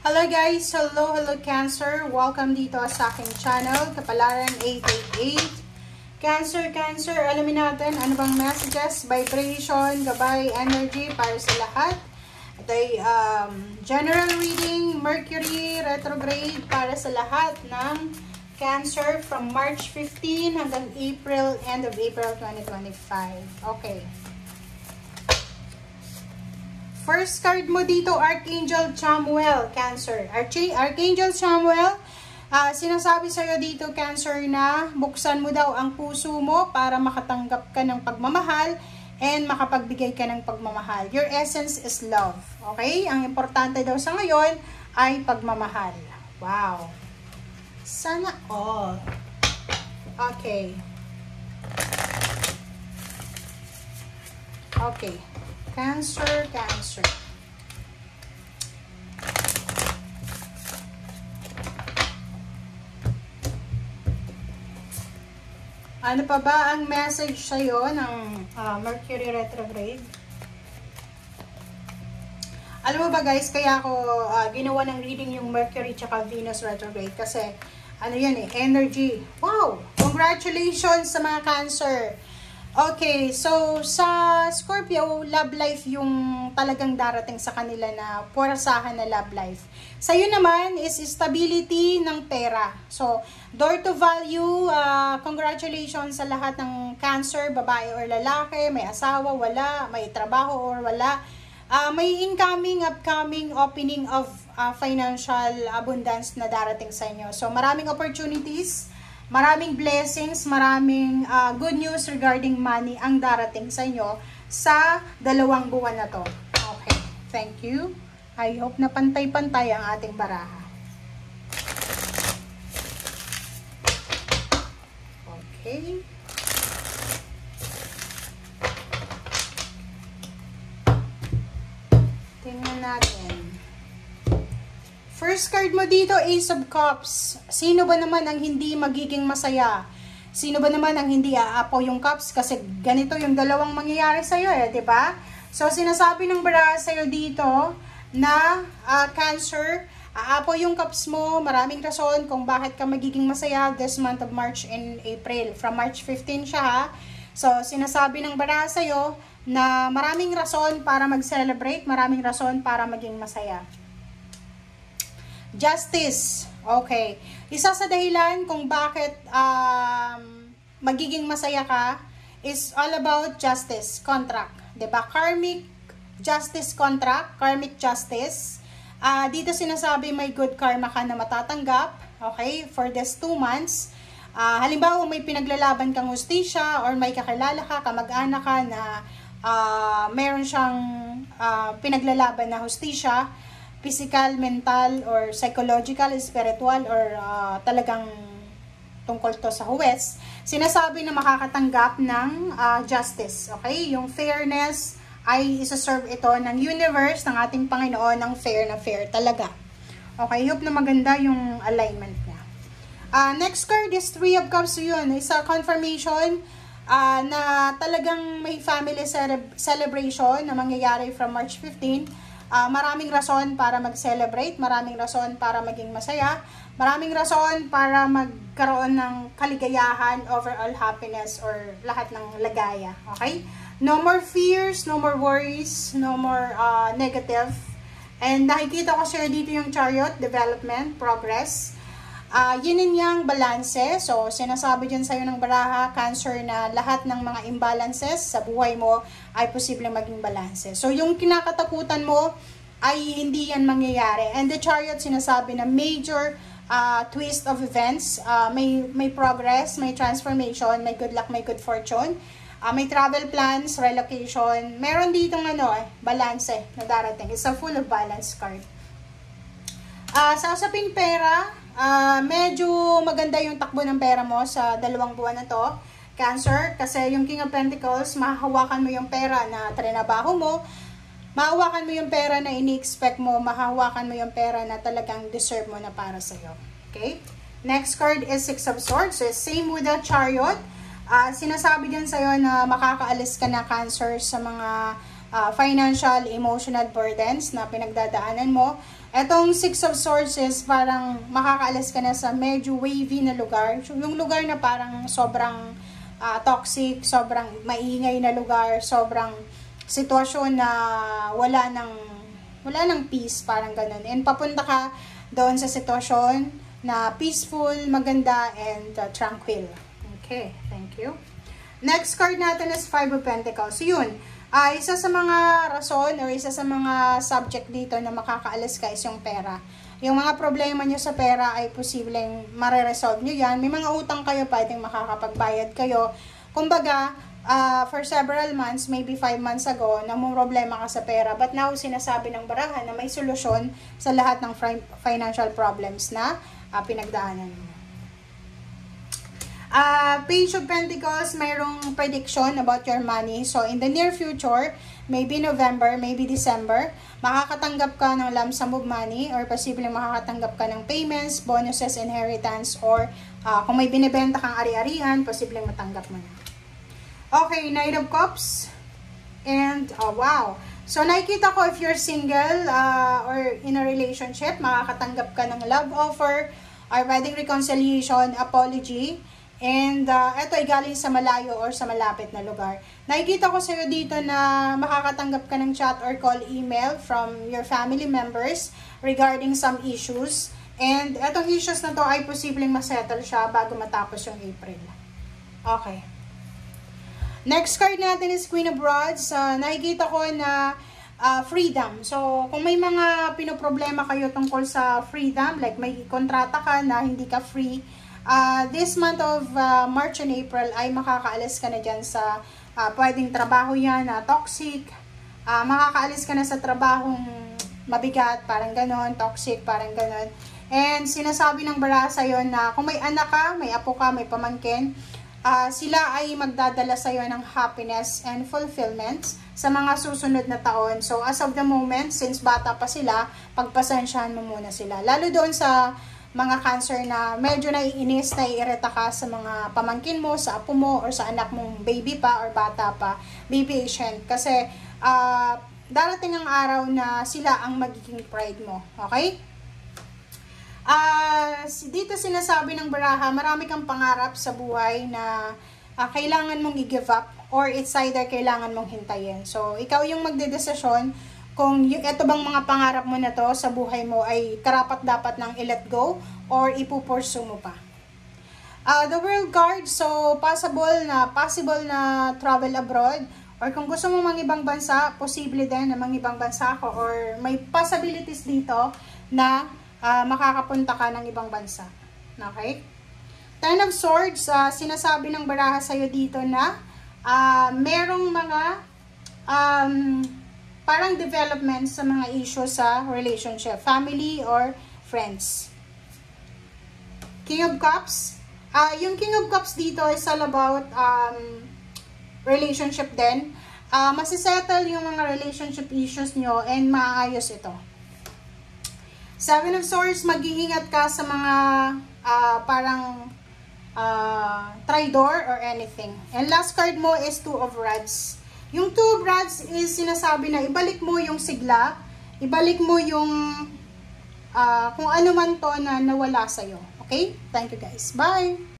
Hello guys! Hello Cancer! Welcome dito sa aking channel, Kapalaran 888. Cancer, alamin natin ano bang messages, vibration, gabay, energy para sa lahat. Ito ay general reading, Mercury retrograde para sa lahat ng Cancer from March 15 hanggang end of April 2025. Okay. First card mo dito, Archangel Chamuel, Cancer. Archangel Chamuel, sinasabi sa'yo dito, Cancer, na buksan mo daw ang puso mo para makatanggap ka ng pagmamahal and makapagbigay ka ng pagmamahal. Your essence is love. Okay? Ang importante daw sa ngayon ay pagmamahal. Wow. Sana all. Okay. Okay. Cancer. Ano pa ba ang message sa'yo ng Mercury retrograde? Alam mo ba guys, kaya ako ginawa ng reading yung Mercury tsaka Venus retrograde kasi ano yan energy. Wow! Congratulations sa mga Cancer! Okay, so sa Scorpio, love life yung talagang darating sa kanila na puwersahan na love life. Sa'yo naman is stability ng pera. So, door to value, congratulations sa lahat ng Cancer, babae or lalaki, may asawa, wala, may trabaho or wala. May incoming, upcoming, opening of financial abundance na darating sa inyo. So, maraming opportunities. Maraming blessings, maraming good news regarding money ang darating sa inyo sa 2 buwan na to. Okay, thank you. I hope na pantay-pantay ang ating baraha. Okay. Tingnan natin. First card mo dito, Ace of Cups. Sino ba naman ang hindi magiging masaya? Sino ba naman ang hindi aapaw yung cups? Kasi ganito yung dalawang mangyayari sa'yo diba? So, sinasabi ng baraha sa'yo dito na Cancer, aapaw yung cups mo. Maraming rason kung bakit ka magiging masaya this month of March and April. From March 15 siya ha. So, sinasabi ng baraha sa'yo na maraming rason para mag-celebrate, maraming rason para maging masaya. Justice. Okay. Isa sa dahilan kung bakit magiging masaya ka is all about justice, contract. Diba? Karmic justice contract, karmic justice. Dito sinasabi may good karma ka na matatanggap. Okay? For this 2 months. Halimbawa, may pinaglalaban kang hustisya or may kakilala ka, kamag-anak ka na meron siyang pinaglalaban na hustisya, physical, mental, or psychological, spiritual, or talagang tungkol to sa huwes, sinasabi na makakatanggap ng justice. Okay? Yung fairness ay isa-serve ito ng universe, ng ating Panginoon, ng fair na fair talaga. Okay? Hope na maganda yung alignment niya. Next card is 3 of Cups. Yun, isa confirmation na talagang may family celebration na mangyayari from March 15. Maraming rason para mag-celebrate, maraming rason para maging masaya, maraming rason para magkaroon ng kaligayahan, overall happiness, or lahat ng lagaya. Okay? No more fears, no more worries, no more negative. And nakikita ko sir dito yung Chariot, development, progress. Yin and yang, balanse. So, sinasabi dyan sa'yo ng baraha, Cancer, na lahat ng mga imbalances sa buhay mo ay posibleng maging balanse. So, yung kinakatakutan mo ay hindi yan mangyayari. And the Chariot, sinasabi na major twist of events. May progress, may transformation, may good luck, may good fortune. May travel plans, relocation. Meron ditong balanse na darating. It's a full of balance card. Sa usaping pera, medyo maganda yung takbo ng pera mo sa 2 buwan na to, Cancer, kasi yung King of Pentacles, mahahawakan mo yung pera na trinabaho mo, mahahawakan mo yung pera na ini-expect mo, mahahawakan mo yung pera na talagang deserve mo na para sa'yo. Okay? Next card is 6 of Swords. So, same with the Chariot. Sinasabi din sa'yo na makakaalis ka na, Cancer, sa mga financial, emotional burdens na pinagdadaanan mo. Etong Six of Swords is parang makakaalis ka na sa medyo wavy na lugar. Yung lugar na parang sobrang toxic, sobrang maingay na lugar, sobrang sitwasyon na wala ng peace, parang ganun. And papunta ka doon sa sitwasyon na peaceful, maganda, and tranquil. Okay, thank you. Next card natin is Five of Pentacles. So yun, isa sa mga rason or isa sa mga subject dito na makakaalis ka is yung pera. Yung mga problema nyo sa pera ay posibleng mareresolve nyo yan. May mga utang kayo, pwedeng makakapagbayad kayo. Kumbaga, for several months, maybe 5 months ago, namang problema ka sa pera. But now, sinasabi ng barahan na may solusyon sa lahat ng financial problems na pinagdaanan mo. Page of Pentacles, mayroong prediction about your money. So, in the near future, maybe November, maybe December, makakatanggap ka ng lump sum of money or posibleng makakatanggap ka ng payments, bonuses, inheritance, or kung may binibenta kang ari-arian, posibleng matanggap mo na. Okay, Knight of Cups. And, wow. So, nakikita ko if you're single or in a relationship, makakatanggap ka ng love offer, or wedding reconciliation, apology. And ito ay galing sa malayo or sa malapit na lugar. Nakikita ko sa iyo dito na makakatanggap ka ng chat or call, email from your family members regarding some issues. And etong issues na to ay posibleng masettle siya bago matapos yung April. Okay. Next card natin is Queen of Rods. Nakikita ko na freedom. So, kung may mga pinoproblema kayo tungkol sa freedom, like may kontrata ka na hindi ka free, this month of March and April ay makakaalis ka na dyan sa pwedeng trabaho yan na toxic. Makakaalis ka na sa trabahong mabigat, parang ganon, toxic, parang ganon. And sinasabi ng bara sa'yo na kung may anak ka, may apo ka, may pamangkin, sila ay magdadala sa'yo ng happiness and fulfillment sa mga susunod na taon. So, as of the moment, since bata pa sila, pagpasensyahan mo muna sila. Lalo doon sa mga cancer na medyo naiinis, naiirita ka sa mga pamangkin mo, sa apo mo, or sa anak mong baby pa or bata pa, be patient. Kasi darating ang araw na sila ang magiging pride mo. Okay? Dito sinasabi ng baraha, marami kang pangarap sa buhay na kailangan mong i-give up or it's either kailangan mong hintayin. So, ikaw yung magdedesisyon kung ito bang mga pangarap mo na to sa buhay mo ay karapat-dapat nang i-let go or ipupursue mo pa. The World card, so possible na travel abroad, or kung gusto mo mang ibang bansa, posible din na mang ibang bansa ko, or may possibilities dito na makakapunta ka ng ibang bansa. Okay? Ten of Swords, sinasabi ng baraha sa'yo dito na merong mga parang development sa mga issues sa relationship, family or friends. King of Cups, yung King of Cups dito is all about relationship din. Masisettle yung mga relationship issues nyo and maayos ito. Seven of Swords, mag-iingat ka sa mga parang traitor or anything. And last card mo is Two of Rods. Yung Two of Rods is sinasabi na ibalik mo yung sigla, ibalik mo yung kung ano man to na nawala sa'yo. Okay? Thank you guys. Bye!